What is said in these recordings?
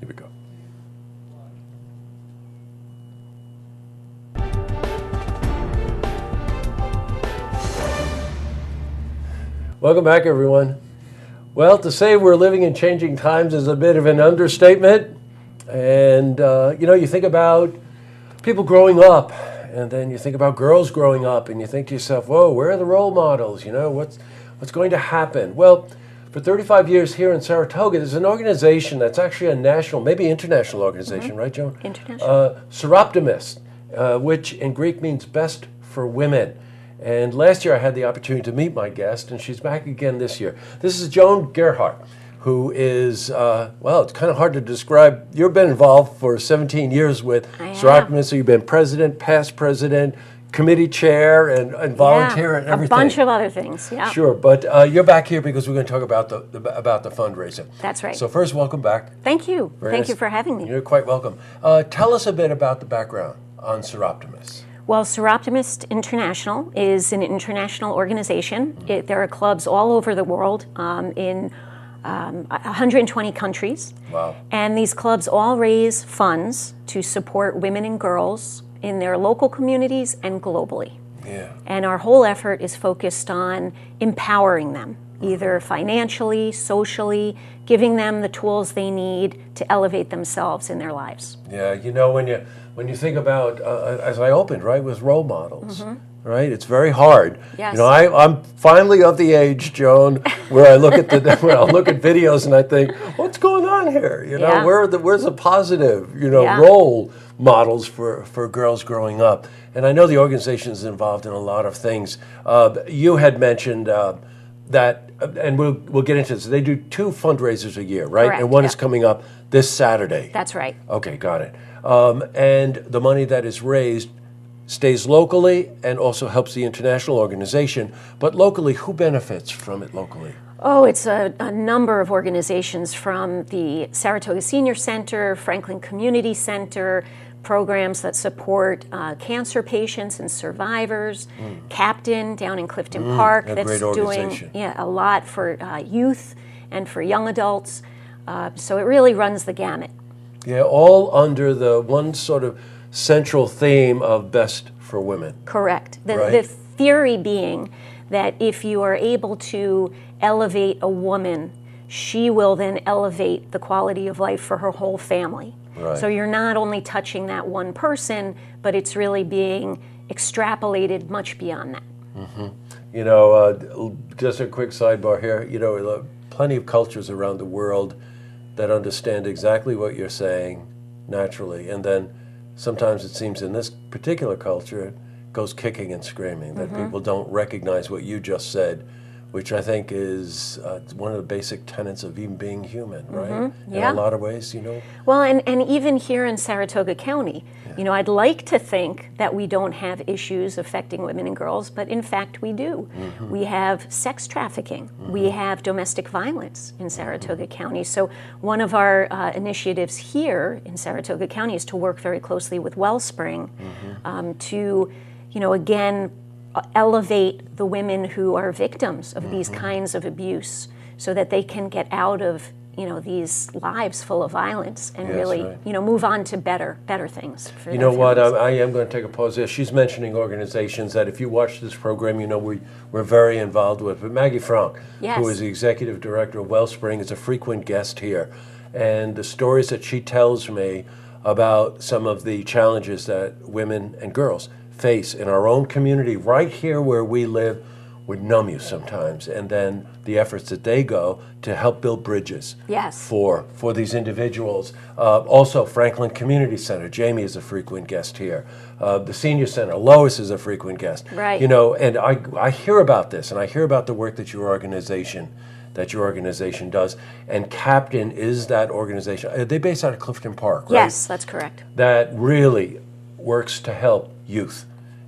Here we go. Welcome back, everyone. Well, to say we're living in changing times is a bit of an understatement. And, you think about people growing up, and then you think about girls growing up, and you think to yourself, whoa, where are the role models? What's going to happen? Well, for 35 years here in Saratoga, there's an organization that's actually a national, maybe international organization, right, Joan? International. Soroptimist, which in Greek means best for women. And last year I had the opportunity to meet my guest, and she's back again this year. This is Joan Gerhardt, who is, it's kind of hard to describe. You've been involved for 17 years with Soroptimist, so you've been president, past president, committee chair, and volunteer and everything. A bunch of other things, yeah. Sure, but you're back here because we're going to talk about the fundraiser. That's right. So first, welcome back. Thank you. Thank you for having me. You're quite welcome. Tell us a bit about the background on Soroptimist. Well, Soroptimist International is an international organization. There are clubs all over the world in 120 countries. Wow. And these clubs all raise funds to support women and girls in their local communities and globally. Yeah. And our whole effort is focused on empowering them, either financially, socially, giving them the tools they need to elevate themselves in their lives. Yeah, when you think about, as I opened, right, with role models, right? It's very hard. Yes. I'm finally of the age, Joan, where I look at videos and I think, what's going on here? Where's the positive, role models for girls growing up? And I know the organization is involved in a lot of things. You had mentioned that, and we'll get into this. They do 2 fundraisers a year, right? Correct, and one is coming up this Saturday. That's right. Okay, got it. And the money that is raised stays locally and also helps the international organization. But locally, who benefits from it locally? Oh, it's a number of organizations, from the Saratoga Senior Center, Franklin Community Center, programs that support cancer patients and survivors, Captain down in Clifton Park, that's doing a lot for youth and for young adults. So it really runs the gamut. Yeah, all under the one sort of central theme of best for women. Correct. The theory being that if you are able to elevate a woman, she will then elevate the quality of life for her whole family. Right. So you're not only touching that one person, but it's really being extrapolated much beyond that. Mm-hmm. Just a quick sidebar here. Plenty of cultures around the world that understand exactly what you're saying naturally, and then sometimes it seems in this particular culture it goes kicking and screaming that people don't recognize what you just said, which I think is one of the basic tenets of even being human, right? Yeah. In a lot of ways, Well, and even here in Saratoga County, I'd like to think that we don't have issues affecting women and girls, but in fact we do. We have sex trafficking. We have domestic violence in Saratoga County. So one of our initiatives here in Saratoga County is to work very closely with Wellspring to, again, elevate the women who are victims of these kinds of abuse so that they can get out of these lives full of violence and move on to better things for their what, families. I am going to take a pause there. She's mentioning organizations that if you watch this program, we're very involved with. But Maggie Frank, who is the executive director of Wellspring, is a frequent guest here. And the stories that she tells me about some of the challenges that women and girls face in our own community right here where we live would numb you sometimes. And then the efforts that they go to help build bridges for these individuals. Also, Franklin Community Center, Jamie is a frequent guest here. The Senior Center, Lois is a frequent guest. Right. And I hear about this, and I hear about the work that your organization does. And Captain is that organization. Are they based out of Clifton Park, right? Yes, that's correct. That really works to help youth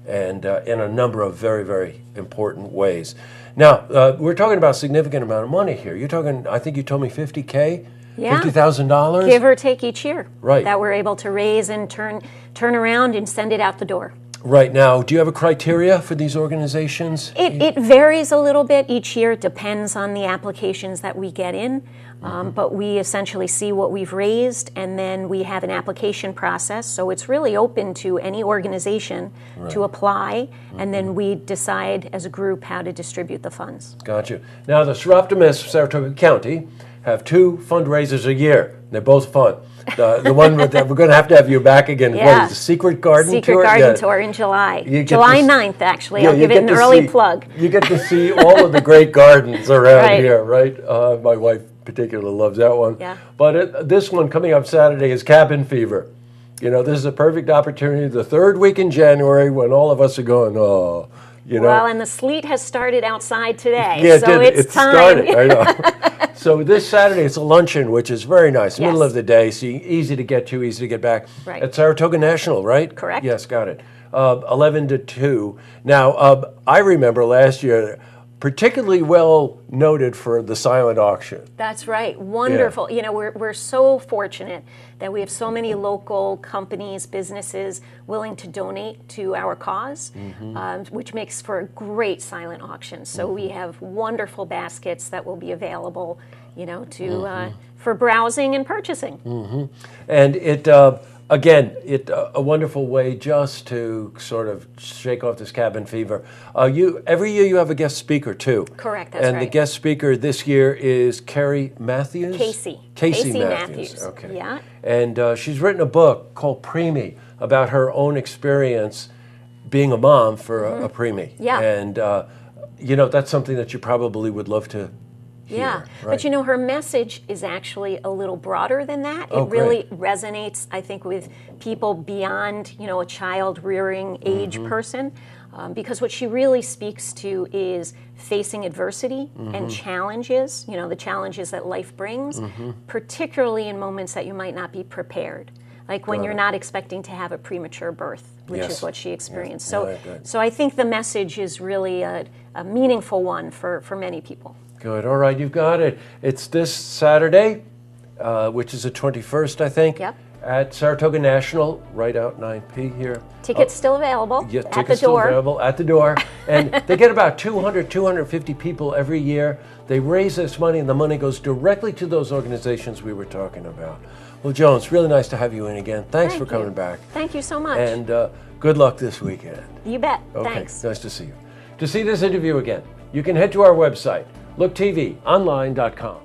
and in a number of very, very important ways. Now, we're talking about a significant amount of money here. You're talking, I think you told me $50,000? Yeah. $50,000? Give or take each year. Right. That we're able to raise and turn around and send it out the door. right now. Do you have a criteria for these organizations? It varies a little bit each year. It depends on the applications that we get in. But we essentially see what we've raised, and then we have an application process. So it's really open to any organization to apply, and then we decide as a group how to distribute the funds. Gotcha. Now, the Soroptimists of Saratoga County have 2 fundraisers a year. They're both fun. The one that we're going to have you back again. Yeah. What is the Secret Garden Tour? Secret Garden Tour in July. July 9th, actually. Yeah, I'll give it an early plug. You get to see all of the great gardens around here, right? My wife particularly loves that one. Yeah. But this one coming up Saturday is Cabin Fever. You know, this is a perfect opportunity, the 3rd week in January, when all of us are going, oh, you know. Well, and the sleet has started outside today, yeah, so it's time. Started, I know. So this Saturday, it's a luncheon, which is very nice, middle of the day, so easy to get to, easy to get back. Right. At Saratoga National, right? Correct. Yes, got it. 11 to 2. Now, I remember last year, particularly well noted for the silent auction. That's right. Wonderful. Yeah. You know, we're so fortunate that we have so many local companies, businesses willing to donate to our cause, which makes for a great silent auction. So we have wonderful baskets that will be available, you know, to for browsing and purchasing. And it again, a wonderful way just to sort of shake off this cabin fever. Every year you have a guest speaker too. Correct, that's and right. The guest speaker this year is Carrie Matthews? Casey Matthews. Okay. Yeah. And she's written a book called Preemie about her own experience being a mom for a preemie. Yeah. And, you know, that's something that you probably would love to hear. Yeah, right? But you know, her message is actually a little broader than that. It really resonates, I think, with people beyond, you know, a child rearing age person, because what she really speaks to is facing adversity and challenges, you know, the challenges that life brings, particularly in moments that you might not be prepared. Like when you're not expecting to have a premature birth, which is what she experienced. So I think the message is really a meaningful one for many people. Good. All right, you've got it. It's this Saturday, which is the 21st, I think, at Saratoga National, right out 9P here. Tickets still available yeah, at tickets the still door. Available at the door. And they get about 200, 250 people every year. They raise this money, and the money goes directly to those organizations we were talking about. Well, Joan, it's really nice to have you in again. Thanks for coming back. Thank you so much. And good luck this weekend. You bet. Okay, Thanks. Nice to see you. To see this interview again, you can head to our website, looktvonline.com.